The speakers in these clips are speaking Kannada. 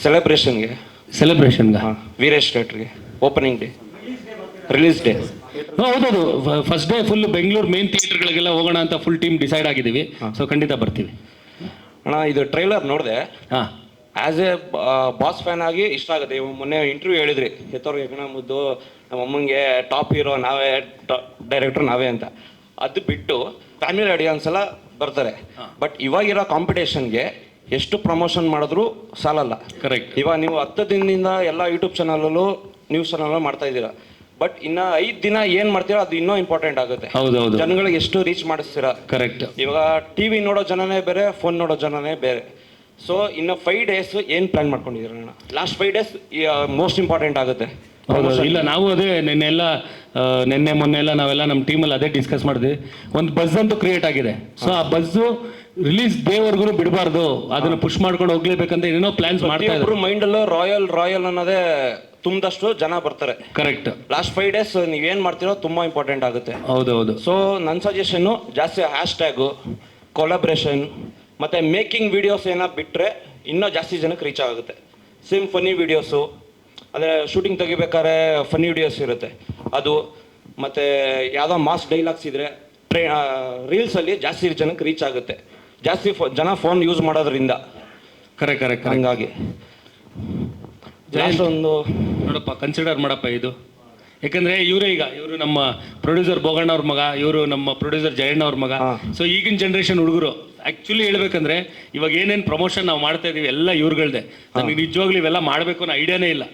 ಸೆಲೆಬ್ರೇಷನ್ಗೆ ವೀರೇಶ್ ಥಿಯೇಟ್ರಿಗೆ ಓಪನಿಂಗ್ ಡೇ ರಿಲೀಸ್ ಡೇ. ಹೌದೌದು, first day full Bengaluru main ಥಿಯೇಟರ್ಗಳಿಗೆಲ್ಲ ಹೋಗೋಣ ಅಂತ ಫುಲ್ ಟೀಮ್ ಡಿಸೈಡ್ ಆಗಿದ್ದೀವಿ. ಸೊ ಖಂಡಿತ ಬರ್ತೀವಿ ಅಣ್ಣ. ಇದು ಟ್ರೈಲರ್ ನೋಡಿದೆ, ಹಾಂ. ಆ್ಯಸ್ ಎ ಬಾಸ್ ಫ್ಯಾನ್ ಆಗಿ ಇಷ್ಟ ಆಗುತ್ತೆ. ಇವಾಗ ಮೊನ್ನೆ ಇಂಟರ್ವ್ಯೂ ಹೇಳಿದ್ರಿ, ಹೆತ್ತವ್ರಿಗೆ ಹೆಗ್ಗಣ ಮುದ್ದು, ನಮ್ಮ ಅಮ್ಮಂಗೆ ಟಾಪ್ ಹೀರೋ ನಾವೇ, ಡೈರೆಕ್ಟರ್ ನಾವೇ ಅಂತ. ಅದು ಬಿಟ್ಟು ಫ್ಯಾಮಿಲಿ ಆಡಿಯನ್ಸ್ ಎಲ್ಲ ಬರ್ತಾರೆ. ಬಟ್ ಇವಾಗಿರೋ ಕಾಂಪಿಟೇಷನ್ಗೆ ಎಷ್ಟು ಪ್ರಮೋಷನ್ ಮಾಡಿದ್ರು ಸಾಲಲ್ಲ. ಕರೆಕ್ಟ್. ಇವಾಗ ನೀವು 10 ದಿನದಿಂದ ಎಲ್ಲ ಯೂಟ್ಯೂಬ್ ಚಾನಲಲ್ಲೂ ನ್ಯೂಸ್ ಚಾನಲ್ ಮಾಡ್ತಾ ಇದ್ದೀರಾ. ಬಟ್ ಇನ್ನು 5 ದಿನ ಏನು ಮಾಡ್ತೀರಾ ಅದು ಇನ್ನೂ ಇಂಪಾರ್ಟೆಂಟ್ ಆಗುತ್ತೆ. ಹೌದೌದು, ಜನಗಳಿಗೆ ಎಷ್ಟು ರೀಚ್ ಮಾಡಿಸ್ತೀರಾ. ಕರೆಕ್ಟ್. ಇವಾಗ ಟಿವಿ ನೋಡೋ ಜನನೇ ಬೇರೆ, ಫೋನ್ ನೋಡೋ ಜನನೇ ಬೇರೆ. ಸೊ ಇನ್ನು 5 ಡೇಸ್ ಏನು ಪ್ಲಾನ್ ಮಾಡ್ಕೊಂಡಿದ್ದೀರ ಅಣ್ಣ? ಲಾಸ್ಟ್ 5 ಡೇಸ್ ಮೋಸ್ಟ್ ಇಂಪಾರ್ಟೆಂಟ್ ಆಗುತ್ತೆ. ಹೌದು, ಇಲ್ಲ ನಾವು ಅದೇ ನಿನ್ನೆ ಮೊನ್ನೆ ಎಲ್ಲ ನಾವೆಲ್ಲ ನಮ್ಮ ಟೀಮಲ್ಲಿ ಅದೇ ಡಿಸ್ಕಸ್ ಮಾಡಿದ್ವಿ. ಒಂದು ಬಸ್ ಅಂತೂ ಕ್ರಿಯೇಟ್ ಆಗಿದೆ. ಸೊ ಆ ಬಸ್ಸು ರಿಲೀಸ್ ಡೇವರೆಗೂ ಬಿಡಬಾರ್ದು, ಅದನ್ನು ಪುಷ್ ಮಾಡ್ಕೊಂಡು ಹೋಗ್ಲೇಬೇಕಂತ ಏನೋ ಪ್ಲಾನ್ಸ್ ಮಾಡ್ತಾ ಇದ್ರು. ಮೈಂಡಲ್ಲೂ ರಾಯಲ್ ಅನ್ನೋದೇ ತುಂಬದಷ್ಟು ಜನ ಬರ್ತಾರೆ. ಕರೆಕ್ಟ್. ಲಾಸ್ಟ್ 5 ಡೇಸ್ ನೀವೇನು ಮಾಡ್ತೀರೋ ತುಂಬ ಇಂಪಾರ್ಟೆಂಟ್ ಆಗುತ್ತೆ. ಹೌದೌದು. ಸೊ ನನ್ನ ಸಜೆಷನ್ನು ಜಾಸ್ತಿ ಹ್ಯಾಶ್ಟ್ಯಾಗು, ಕೊಲಾಬ್ರೇಷನ್ ಮತ್ತು ಮೇಕಿಂಗ್ ವೀಡಿಯೋಸ್ ಏನೋ ಬಿಟ್ಟರೆ ಇನ್ನೂ ಜಾಸ್ತಿ ಜನಕ್ಕೆ ರೀಚ್ ಆಗುತ್ತೆ. ಸೇಮ್ ಫನ್ನಿ ವೀಡಿಯೋಸು, ಅಂದರೆ ಶೂಟಿಂಗ್ ತೆಗಿಬೇಕಾದ್ರೆ ಫನ್ನಿ ವೀಡಿಯೋಸ್ ಇರುತ್ತೆ ಅದು. ಮತ್ತು ಯಾವುದೋ ಮಾಸ್ ಡೈಲಾಗ್ಸ್ ಇದ್ದರೆ ರೀಲ್ಸಲ್ಲಿ ಜಾಸ್ತಿ ಜನಕ್ಕೆ ರೀಚ್ ಆಗುತ್ತೆ. ಜಾಸ್ತಿ ಜನ ಫೋನ್ ಯೂಸ್ ಮಾಡೋದ್ರಿಂದ. ಕರೆಕ್ಟ್. ಹಂಗಾಗಿ ಒಂದು ನೋಡಪ್ಪ, ಕನ್ಸಿಡರ್ ಮಾಡಪ್ಪ ಇದು. ಯಾಕಂದರೆ ಇವರು ನಮ್ಮ ಪ್ರೊಡ್ಯೂಸರ್ ಬೋಗಣ್ಣ ಅವ್ರ ಮಗ, ಇವರು ನಮ್ಮ ಪ್ರೊಡ್ಯೂಸರ್ ಜಯಣ್ಣ ಅವ್ರ ಮಗ. ಸೊ ಈಗಿನ ಜನ್ರೇಷನ್ ಹುಡುಗರು ಆ್ಯಕ್ಚುಲಿ ಹೇಳ್ಬೇಕಂದ್ರೆ ಇವಾಗ ಏನೇನು ಪ್ರಮೋಷನ್ ನಾವು ಮಾಡ್ತಾ ಇದೀವಿ ಎಲ್ಲ ಇವ್ರುಗಳ್ದೆ. ನನಗೆ ನಿಜವಾಗ್ಲೂ ಇವೆಲ್ಲ ಮಾಡಬೇಕು ಅನ್ನೋ ಐಡಿಯಾನೇ ಇಲ್ಲ.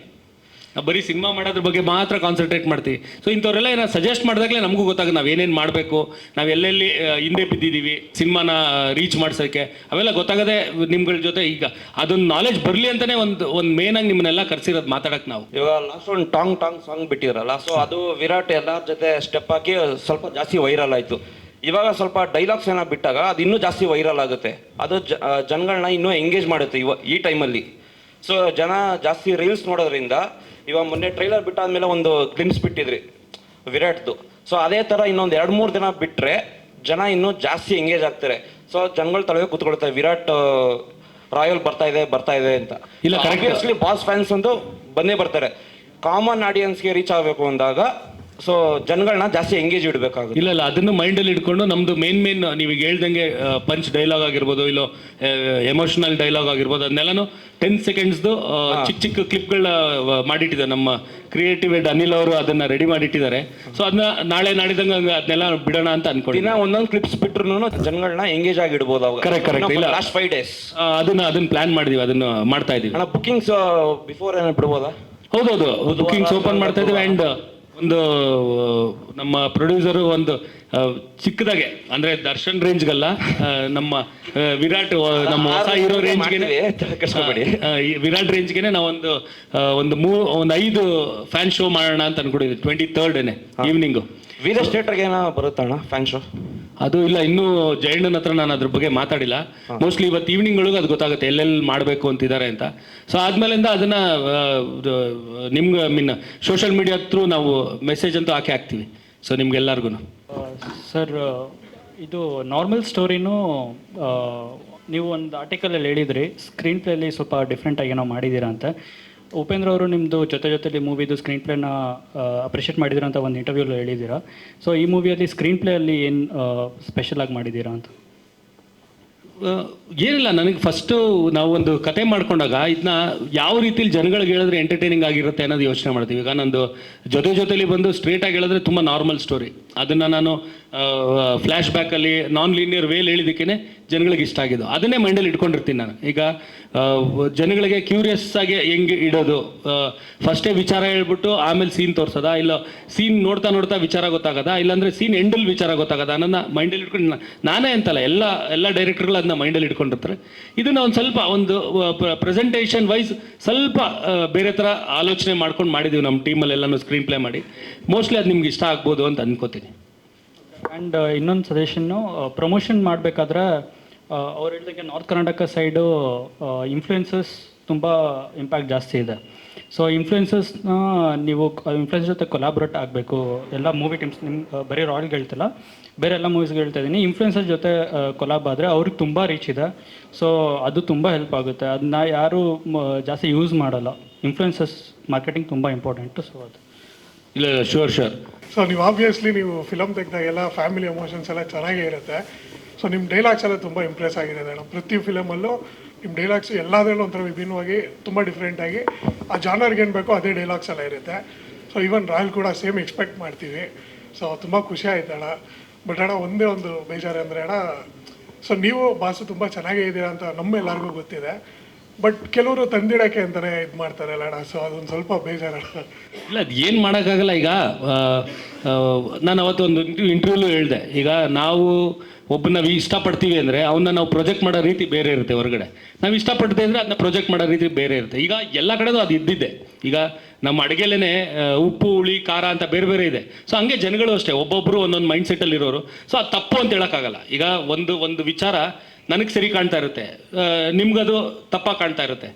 ನಾವು ಬರೀ ಸಿನಿಮಾ ಮಾಡೋದ್ರ ಬಗ್ಗೆ ಮಾತ್ರ ಕಾನ್ಸಂಟ್ರೇಟ್ ಮಾಡ್ತೀವಿ. ಸೊ ಇಂಥವ್ರೆಲ್ಲ ಏನೋ ಸಜೆಸ್ಟ್ ಮಾಡಿದಾಗಲೇ ನಮಗೂ ಗೊತ್ತಾಗುತ್ತೆ ನಾವು ಏನೇನು ಮಾಡಬೇಕು, ನಾವು ಎಲ್ಲೆಲ್ಲಿ ಹಿಂದೆ ಬಿದ್ದಿದ್ದೀವಿ ಸಿನಿಮಾನ ರೀಚ್ ಮಾಡ್ಸೋಕ್ಕೆ. ಅವೆಲ್ಲ ಗೊತ್ತಾಗದೆ ನಿಮ್ಗಳ ಜೊತೆ ಈಗ ಅದೊಂದು ನಾಲೆಜ್ ಬರಲಿ ಅಂತಲೇ ಒಂದು ಮೇನಾಗಿ ನಿಮ್ಮನ್ನೆಲ್ಲ ಕರ್ಸಿರೋದು ಮಾತಾಡೋಕ್ಕೆ. ನಾವು ಇವಾಗ ಲಾಸ್ಟ್ ಒಂದು ಟಾಂಗ್ ಸಾಂಗ್ ಬಿಟ್ಟಿರಲ್ಲ, ಸೊ ಅದು ವಿರಾಟ್ ಎಲ್ಲರ ಜೊತೆ ಸ್ಟೆಪ್ ಹಾಕಿ ಸ್ವಲ್ಪ ಜಾಸ್ತಿ ವೈರಲ್ ಆಯಿತು. ಇವಾಗ ಸ್ವಲ್ಪ ಡೈಲಾಗ್ಸ್ ಏನೋ ಬಿಟ್ಟಾಗ ಅದು ಇನ್ನೂ ಜಾಸ್ತಿ ವೈರಲ್ ಆಗುತ್ತೆ. ಅದು ಜನಗಳನ್ನ ಇನ್ನೂ ಎಂಗೇಜ್ ಮಾಡುತ್ತೆ ಈ ಟೈಮಲ್ಲಿ. ಸೊ ಜನ ಜಾಸ್ತಿ ರೀಲ್ಸ್ ನೋಡೋದ್ರಿಂದ ಇವಾಗ ಮೊನ್ನೆ ಟ್ರೈಲರ್ ಬಿಟ್ಟಾದ್ಮೇಲೆ ಒಂದು ಗ್ಲಿಮ್ಸ್ ಬಿಟ್ಟಿದ್ರಿ ವಿರಾಟ್ದು. ಸೊ ಅದೇ ಥರ ಇನ್ನೊಂದು 2-3 ದಿನ ಬಿಟ್ಟರೆ ಜನ ಇನ್ನೂ ಜಾಸ್ತಿ ಎಂಗೇಜ್ ಆಗ್ತಾರೆ. ಸೊ ಜನಗಳು ತಲೆಗೆ ಕೂತ್ಕೊಳ್ತಾರೆ ವಿರಾಟ್ ರಾಯಲ್ ಬರ್ತಾ ಇದೆ ಅಂತ. ಇಲ್ಲ, ಆಬ್ವಿಯಸ್ಲಿ ಬಾಸ್ ಫ್ಯಾನ್ಸ್ ಅಂತೂ ಬಂದೇ ಬರ್ತಾರೆ. ಕಾಮನ್ ಆಡಿಯನ್ಸ್ಗೆ ರೀಚ್ ಆಗಬೇಕು ಅಂದಾಗ ಸೊ ಜನಗಳನ್ನ ಜಾಸ್ತಿ ಎಂಗೇಜ್ ಇಡಬೇಕಾಗುತ್ತೆ. ಇಲ್ಲ ಅದನ್ನು ಮೈಂಡಲ್ಲಿ ಇಟ್ಕೊಂಡು ನಮ್ಮದು ಮೇನ್ ನೀವು ಈಗ ಹೇಳ್ದಂಗೆ ಪಂಚ್ ಡೈಲಾಗ್ ಆಗಿರ್ಬೋದು, ಇಲ್ಲ ಎಮೋಷನಲ್ ಡೈಲಾಗ್ ಆಗಿರ್ಬೋದು, ಅದನ್ನೆಲ್ಲನೂ 10 ಸೆಕೆಂಡ್ಸ್ದು ಚಿಕ್ಕ ಕ್ಲಿಪ್ಗಳನ್ನ ಮಾಡಿಟ್ಟಿದ್ದಾರೆ ನಮ್ಮ ಕ್ರಿಯೇಟಿವ್ ಹೆಡ್ ಅನಿಲ್ ಅವರು. ಅದನ್ನು ರೆಡಿ ಮಾಡಿಟ್ಟಿದ್ದಾರೆ. ಸೊ ಅದನ್ನ ನಾಳೆ ನಾಡಿದಂಗೆ ಅದನ್ನೆಲ್ಲ ಬಿಡೋಣ ಅಂತ ಅನ್ಕೊಂಡು ದಿನ ಒಂದೊಂದು ಕ್ಲಿಪ್ಸ್ ಬಿಟ್ರು ಜನಗಳನ್ನ ಎಂಗೇಜ್ ಆಗಿ ಇಡ್ಬೋದು ಅವಾಗ. ಕರೆಕ್ಟ್. ಇಲ್ಲ, ಲಾಸ್ಟ್ 5 ಡೇಸ್ ಅದನ್ನ ಪ್ಲಾನ್ ಮಾಡಿದೀವಿ, ಅದನ್ನು ಮಾಡ್ತಾ ಇದೀವಿ. ಬುಕಿಂಗ್ಸ್ ಬಿಫೋರ್ ಏನೋ ಬಿಡ್ಬೋದಾ? ಹೌದೌದು, ಬುಕಿಂಗ್ಸ್ ಓಪನ್ ಮಾಡ್ತಾ ಇದೀವಿ. ಆ್ಯಂಡ್ ಒಂದು ನಮ್ಮ ಪ್ರೊಡ್ಯೂಸರು ಒಂದು ಚಿಕ್ಕದಾಗೆ, ಅಂದರೆ ದರ್ಶನ್ ರೇಂಜ್ಗಲ್ಲ, ನಮ್ಮ ವಿರಾಟ್ ನಮ್ಮ ಹೊಸ ಹೀರೋ ರೇಂಜ್ಗೆ, ವಿರಾಟ್ ರೇಂಜ್ಗೆ ನಾವೊಂದು ಒಂದು 5 ಫ್ಯಾನ್ ಶೋ ಮಾಡೋಣ ಅಂತ ಅನ್ಕೊಂಡಿದ್ವಿ. 23rd ಈವ್ನಿಂಗು ವೀರೇಶ್ ಥಿಯೇಟರ್ಗೆ ಏನೋ ಬರುತ್ತಣ್ಣ ಫ್ಯಾನ್ ಶೋ? ಅದು ಇಲ್ಲ, ಇನ್ನೂ ಜಯಣ್ಣನ ಹತ್ರ ನಾನು ಅದ್ರ ಬಗ್ಗೆ ಮಾತಾಡಿಲ್ಲ. ಮೋಸ್ಟ್ಲಿ ಇವತ್ತು ಈವ್ನಿಂಗ್ ಒಳಗೆ ಅದು ಗೊತ್ತಾಗುತ್ತೆ ಎಲ್ಲೆಲ್ಲಿ ಮಾಡಬೇಕು ಅಂತಿದ್ದಾರೆ ಅಂತ. ಸೊ ಆದ್ಮೇಲಿಂದ ಅದನ್ನ ನಿಮ್ಗೆ ಸೋಷಿಯಲ್ ಮೀಡಿಯಾ ಥ್ರೂ ನಾವು ಮೆಸೇಜ್ ಅಂತೂ ಹಾಕ್ತೀವಿ. ಸೊ ನಿಮ್ಗೆಲ್ಲರಿಗೂ ಸರ್, ಇದು ನಾರ್ಮಲ್ ಸ್ಟೋರಿನೂ ನೀವು ಒಂದು ಆರ್ಟಿಕಲಲ್ಲಿ ಹೇಳಿದ್ರಿ ಸ್ಕ್ರೀನ್ ಪ್ಲೇಲಿ ಸ್ವಲ್ಪ ಡಿಫ್ರೆಂಟಾಗಿ ಏನೋ ಮಾಡಿದ್ದೀರಾ ಅಂತ. ಉಪೇಂದ್ರ ಅವರು ನಿಮ್ಮದು ಜೊತೆಲಿ ಮೂವಿದು ಸ್ಕ್ರೀನ್ ಪ್ಲೇನ ಅಪ್ರಿಷಿಯೇಟ್ ಮಾಡಿದ್ದೀರಾ ಅಂತ ಒಂದು ಇಂಟರ್ವ್ಯೂಲ್ಲಿ ಹೇಳಿದ್ದೀರಾ. ಸೊ ಈ ಮೂವಿಯಲ್ಲಿ ಸ್ಕ್ರೀನ್ ಪ್ಲೇಯಲ್ಲಿ ಏನು ಸ್ಪೆಷಲಾಗಿ ಮಾಡಿದ್ದೀರಾ ಅಂತ? ಏನಿಲ್ಲ, ನನಗೆ ಫಸ್ಟು ನಾವು ಒಂದು ಕತೆ ಮಾಡ್ಕೊಂಡಾಗ ಇದನ್ನ ಯಾವ ರೀತಿಲಿ ಜನಗಳಿಗೆ ಹೇಳಿದ್ರೆ ಎಂಟರ್ಟೈನಿಂಗ್ ಆಗಿರುತ್ತೆ ಅನ್ನೋದು ಯೋಚನೆ ಮಾಡ್ತೀವಿ. ಈಗ ನಂದು ಜೊತೆಲಿ ಬಂದು ಸ್ಟ್ರೇಟಾಗಿ ಹೇಳಿದ್ರೆ ತುಂಬ ನಾರ್ಮಲ್ ಸ್ಟೋರಿ, ಅದನ್ನು ನಾನು ಫ್ಲ್ಯಾಶ್ ಬ್ಯಾಕಲ್ಲಿ ನಾನ್ ಲೀನಿಯರ್ ವೇಲ್ ಹೇಳಿದ್ದಕ್ಕೇ ಜನಗಳಿಗೆ ಇಷ್ಟ ಆಗಿದ್ದು, ಅದನ್ನೇ ಮೈಂಡಲ್ಲಿ ಇಟ್ಕೊಂಡಿರ್ತೀನಿ ನಾನು. ಈಗ ಜನಗಳಿಗೆ ಕ್ಯೂರಿಯಸ್ ಆಗಿ ಹೆಂಗೆ ಇಡೋದು, ಫಸ್ಟೇ ವಿಚಾರ ಹೇಳ್ಬಿಟ್ಟು ಆಮೇಲೆ ಸೀನ್ ತೋರಿಸೋದಾ, ಇಲ್ಲ ಸೀನ್ ನೋಡ್ತಾ ವಿಚಾರ ಗೊತ್ತಾಗದ, ಇಲ್ಲಾಂದರೆ ಸೀನ್ ಎಂಡಲ್ಲಿ ವಿಚಾರ ಗೊತ್ತಾಗದ ಅನ್ನೋದನ್ನ ಮೈಂಡಲ್ಲಿ ಇಟ್ಕೊಂಡು ನಾನೇ ಅಂತಲ್ಲ ಎಲ್ಲ ಡೈರೆಕ್ಟರ್ಗಳು ಅದನ್ನ ಮೈಂಡಲ್ಲಿ ಇಟ್ಕೊಂಡಿರ್ತಾರೆ. ಇದನ್ನು ಒಂದು ಸ್ವಲ್ಪ ಒಂದು ಪ್ರೆಸೆಂಟೇಷನ್ ವೈಸ್ ಸ್ವಲ್ಪ ಬೇರೆ ಥರ ಆಲೋಚನೆ ಮಾಡ್ಕೊಂಡು ಮಾಡಿದ್ದೀವಿ ನಮ್ಮ ಟೀಮಲ್ಲಿ ಎಲ್ಲನೂ ಸ್ಕ್ರೀನ್ ಪ್ಲೇ ಮಾಡಿ. ಮೋಸ್ಟ್ಲಿ ಅದು ನಿಮ್ಗೆ ಇಷ್ಟ ಆಗ್ಬೋದು ಅಂತ ಅನ್ಕೋತೀನಿ. ಆ್ಯಂಡ್ ಇನ್ನೊಂದು ಸಜೆಷನ್ನು, ಪ್ರಮೋಷನ್ ಮಾಡಬೇಕಾದ್ರೆ ಅವ್ರು ಹೇಳಿದಂಗೆ ನಾರ್ತ್ ಕರ್ನಾಟಕ ಸೈಡು ಇನ್ಫ್ಲುಯೆನ್ಸಸ್ ತುಂಬ ಇಂಪ್ಯಾಕ್ಟ್ ಜಾಸ್ತಿ ಇದೆ. ಸೊ ಇನ್ಫ್ಲುಯೆನ್ಸಸ್ನ ನೀವು ಇನ್ಫ್ಲುಯೆನ್ಸ್ ಜೊತೆ ಕೊಲಾಬ್ರೇಟ್ ಆಗಬೇಕು. ಎಲ್ಲ ಮೂವಿ ಟೀಮ್ಸ್ ನಿಮ್ಮ ಬರೀ ರಾಯಲ್ಗೆ ಹೇಳ್ತಿಲ್ಲ, ಬೇರೆ ಎಲ್ಲ ಮೂವೀಸ್ಗೆ ಹೇಳ್ತಾ ಇದ್ದೀನಿ, ಇನ್ಫ್ಲುಯೆನ್ಸರ್ ಜೊತೆ ಕೊಲಾಬ್ ಆದರೆ ಅವ್ರಿಗೆ ತುಂಬ ರೀಚ್ ಇದೆ. ಸೊ ಅದು ತುಂಬ ಹೆಲ್ಪ್ ಆಗುತ್ತೆ. ಅದನ್ನ ಯಾರು ಜಾಸ್ತಿ ಯೂಸ್ ಮಾಡಲ್ಲ. ಇನ್ಫ್ಲುಯೆನ್ಸಸ್ ಮಾರ್ಕೆಟಿಂಗ್ ತುಂಬ ಇಂಪಾರ್ಟೆಂಟು. ಸೊ ಅದು ಇಲ್ಲ ಶೋರ್ ಶೋರ್. ಸೊ ನೀವು ಆಬ್ವಿಯಸ್ಲಿ ನೀವು ಫಿಲಮ್ ತೆಗೆದಾಗೆಲ್ಲ ಫ್ಯಾಮಿಲಿ ಎಮೋಷನ್ಸ್ ಎಲ್ಲ ಚೆನ್ನಾಗೇ ಇರುತ್ತೆ. ಸೊ ನಿಮ್ಮ ಡೈಲಾಗ್ಸ್ ಎಲ್ಲ ತುಂಬ ಇಂಪ್ರೆಸ್ ಆಗಿದೆ ನಾನು. ಪ್ರತಿ ಫಿಲಮಲ್ಲೂ ನಿಮ್ಮ ಡೈಲಾಗ್ಸ್ ಎಲ್ಲದರಲ್ಲೂ ಒಂಥರ ವಿಭಿನ್ನವಾಗಿ ತುಂಬ ಡಿಫ್ರೆಂಟಾಗಿ ಆ ಜಾನರ್ಗೆ ಏನು ಬೇಕೋ ಅದೇ ಡೈಲಾಗ್ಸ್ ಎಲ್ಲ ಇರುತ್ತೆ. ಸೊ ಈವನ್ ರಾಯಲ್ ಕೂಡ ಸೇಮ್ ಎಕ್ಸ್ಪೆಕ್ಟ್ ಮಾಡ್ತೀವಿ. ಸೊ ತುಂಬ ಖುಷಿ ಆಯ್ತು ಅಣ್ಣ. ಬಟ್ ಅಣ್ಣ ಒಂದೇ ಒಂದು ಬೇಜಾರು ಅಂದರೆ ಅಣ್ಣ, ಸೊ ನೀವು ಬಾಸು ತುಂಬ ಚೆನ್ನಾಗೇ ಇದ್ದೀರಾ ಅಂತ ನಮ್ಮೆಲ್ಲರಿಗೂ ಗೊತ್ತಿದೆ. ಬಟ್ ಕೆಲವರು ತಂದಿಡೋಕ್ಕೆ ಅಂತಲೇ ಇದು ಮಾಡ್ತಾರಲ್ಲ ಅಣ್ಣ. ಸೊ ಅದೊಂದು ಸ್ವಲ್ಪ ಬೇಜಾರಣ್ಣ. ಇಲ್ಲ ಅದು ಏನು ಮಾಡೋಕ್ಕಾಗಲ್ಲ. ಈಗ ನಾನು ಅವತ್ತು ಒಂದು ಇಂಟರ್ವ್ಯೂಲು ಹೇಳಿದೆ, ಈಗ ನಾವು ಒಬ್ಬನ ನಾವು ಇಷ್ಟಪಡ್ತೀವಿ ಅಂದರೆ ಅವನ್ನ ನಾವು ಪ್ರೊಜೆಕ್ಟ್ ಮಾಡೋ ರೀತಿ ಬೇರೆ ಇರುತ್ತೆ ಹೊರಗಡೆ. ನಾವು ಇಷ್ಟಪಡ್ತೀವಿ ಅಂದರೆ ಅದನ್ನ ಪ್ರೊಜೆಕ್ಟ್ ಮಾಡೋ ರೀತಿ ಬೇರೆ ಇರುತ್ತೆ. ಈಗ ಎಲ್ಲ ಕಡೆಗೂ ಅದು ಇದ್ದಿದ್ದೆ. ಈಗ ನಮ್ಮ ಅಡುಗೆಲೇ ಉಪ್ಪು ಹುಳಿ ಖಾರ ಅಂತ ಬೇರೆ ಬೇರೆ ಇದೆ. ಸೊ ಹಂಗೆ ಜನಗಳು ಅಷ್ಟೇ, ಒಬ್ಬೊಬ್ಬರು ಒಂದೊಂದು ಮೈಂಡ್ ಸೆಟ್ಟಲ್ಲಿ ಇರೋರು. ಸೊ ಅದು ತಪ್ಪು ಅಂತ ಹೇಳೋಕ್ಕಾಗಲ್ಲ. ಈಗ ಒಂದು ವಿಚಾರ ನನಗೆ ಸರಿ ಕಾಣ್ತಾ ಇರುತ್ತೆ, ನಿಮ್ಗದು ತಪ್ಪಾಗಿ ಕಾಣ್ತಾ ಇರುತ್ತೆ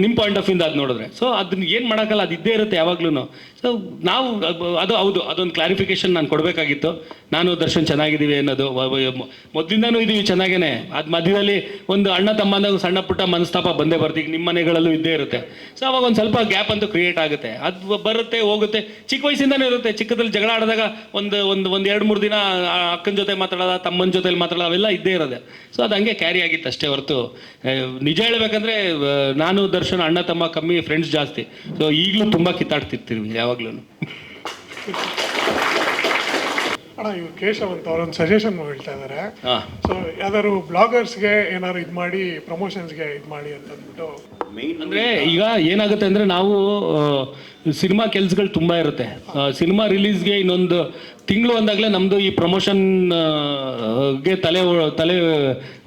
ನಿಮ್ಮ ಪಾಯಿಂಟ್ ಆಫ್ ಇಂದ ಅದು ನೋಡಿದ್ರೆ. ಸೊ ಅದನ್ನ ಏನು ಮಾಡೋಕ್ಕಲ್ಲ, ಅದು ಇದ್ದೇ ಇರುತ್ತೆ ಯಾವಾಗ್ಲೂ. ಸೊ ನಾವು ಅದು ಹೌದು, ಅದೊಂದು ಕ್ಲಾರಿಫಿಕೇಶನ್ ನಾನು ಕೊಡಬೇಕಾಗಿತ್ತು. ನಾನು ದರ್ಶನ್ ಚೆನ್ನಾಗಿದ್ದೀವಿ ಅನ್ನೋದು ಮೊದಲಿಂದನೂ ಇದೀವಿ ಚೆನ್ನಾಗೇನೆ. ಅದು ಮಧ್ಯದಲ್ಲಿ ಒಂದು ಅಣ್ಣ ತಮ್ಮ ಅಂದಾಗ ಸಣ್ಣ ಪುಟ್ಟ ಮನಸ್ತಾಪ ಬಂದೇ ಬರ್ತೀವಿ, ನಿಮ್ಮ ಮನೆಗಳಲ್ಲೂ ಇದ್ದೇ ಇರುತ್ತೆ. ಸೊ ಅವಾಗ ಒಂದು ಸ್ವಲ್ಪ ಗ್ಯಾಪ್ ಅಂತೂ ಕ್ರಿಯೇಟ್ ಆಗುತ್ತೆ. ಅದು ಬರುತ್ತೆ ಹೋಗುತ್ತೆ, ಚಿಕ್ಕ ವಯಸ್ಸಿಂದನೇ ಇರುತ್ತೆ. ಚಿಕ್ಕದಲ್ಲಿ ಜಗಳ ಆಡಿದಾಗ ಒಂದು 2-3 ದಿನ ಅಕ್ಕನ ಜೊತೆ ಮಾತಾಡೋದ, ತಮ್ಮನ ಜೊತೆಲಿ ಮಾತಾಡೋದು, ಅವೆಲ್ಲ ಇದ್ದೇ ಇರೋದೆ. ಸೊ ಅದು ಹಂಗೆ ಕ್ಯಾರಿ ಆಗಿತ್ತು ಅಷ್ಟೇ ಹೊರತು, ನಿಜ ಹೇಳ್ಬೇಕಂದ್ರೆ ನಾನು ದರ್ಶನ್ ಅಣ್ಣ ತಮ್ಮ ಕಮ್ಮಿ, ಫ್ರೆಂಡ್ಸ್ ಜಾಸ್ತಿ. ಸೊ ಈಗಲೂ ತುಂಬ ಕಿತ್ತಾಡ್ತಿರ್ತೀವಿ ಯಾವಾಗ್ಲೂ. ಅಣ್ಣ ಇವ್ರು ಕೇಶವ್ ಅಂತ ಅವ್ರೊಂದು ಸಜೆಷನ್ ಹೇಳ್ತಾ ಇದ್ದಾರೆ. ಹಾಂ, ಸೊ ಯಾವ್ದಾದ್ರು ಬ್ಲಾಗರ್ಸ್ಗೆ ಏನಾದ್ರು ಇದು ಮಾಡಿ ಪ್ರಮೋಷನ್ಸ್ಗೆ ಇದು ಮಾಡಿ ಅಂತ ಅಂದ್ಬಿಟ್ಟು. ಅಂದರೆ ಈಗ ಏನಾಗುತ್ತೆ ಅಂದರೆ ನಾವು ಸಿನಿಮಾ ಕೆಲಸಗಳು ತುಂಬ ಇರುತ್ತೆ. ಸಿನಿಮಾ ರಿಲೀಸ್ಗೆ ಇನ್ನೊಂದು ತಿಂಗಳು ಅಂದಾಗಲೇ ನಮ್ಮದು ಈ ಪ್ರಮೋಷನ್ಗೆ ತಲೆ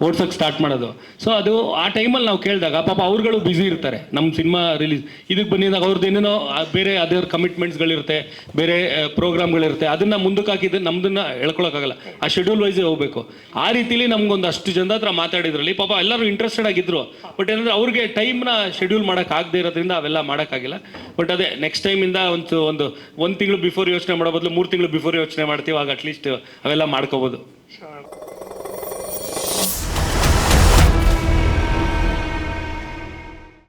ಓಡ್ಸೋಕ್ಕೆ ಸ್ಟಾರ್ಟ್ ಮಾಡೋದು. ಸೊ ಅದು ಆ ಟೈಮಲ್ಲಿ ನಾವು ಕೇಳಿದಾಗ ಪಾಪ ಅವ್ರುಗಳು ಬ್ಯುಸಿ ಇರ್ತಾರೆ. ನಮ್ಮ ಸಿನಿಮಾ ರಿಲೀಸ್ ಇದಕ್ಕೆ ಬಂದಿದ್ದಾಗ ಅವ್ರದ್ದು ಏನೇನೋ ಬೇರೆ ಅದರ ಕಮಿಟ್ಮೆಂಟ್ಸ್ಗಳಿರುತ್ತೆ, ಬೇರೆ ಪ್ರೋಗ್ರಾಮ್ಗಳಿರುತ್ತೆ. ಅದನ್ನು ಮುಂದಕ್ಕೆ ಹಾಕಿದ್ರೆ ನಮ್ಮದನ್ನು ಹೇಳ್ಕೊಳಕ್ಕಾಗಲ್ಲ, ಆ ಶೆಡ್ಯೂಲ್ ವೈಸೇ ಹೋಗಬೇಕು. ಆ ರೀತಿಲಿ ನಮ್ಗೊಂದು ಅಷ್ಟು ಜನ ಹತ್ರ ಮಾತಾಡಿದ್ರಲ್ಲಿ ಪಾಪ ಎಲ್ಲರೂ ಇಂಟ್ರೆಸ್ಟೆಡ್ ಆಗಿದ್ರು. ಬಟ್ ಏನಂದರೆ ಅವ್ರಿಗೆ ಟೈಮ್ನ ಶೆಡ್ಯೂಲ್ ಮಾಡೋಕ್ಕಾಗದೇ ಇರೋದ್ರಿಂದ ಅವೆಲ್ಲ ಮಾಡೋಕ್ಕಾಗಿಲ್ಲ. ಬಟ್ ಅದೇ ನೆಕ್ಸ್ಟ್ ಟೈಮಿಂದ ಒಂದು ತಿಂಗಳು ಬಿಫೋರ್ ಯೋಚನೆ ಮಾಡೋ ಬದಲು 3 ತಿಂಗಳು ಬಿಫೋರ್ ಯೋಚನೆ ಮಾಡ್ತೀವಿ. ಆಗ ಅಟ್ಲೀಸ್ಟ್ ಅವೆಲ್ಲ ಮಾಡ್ಕೋಬೋದು.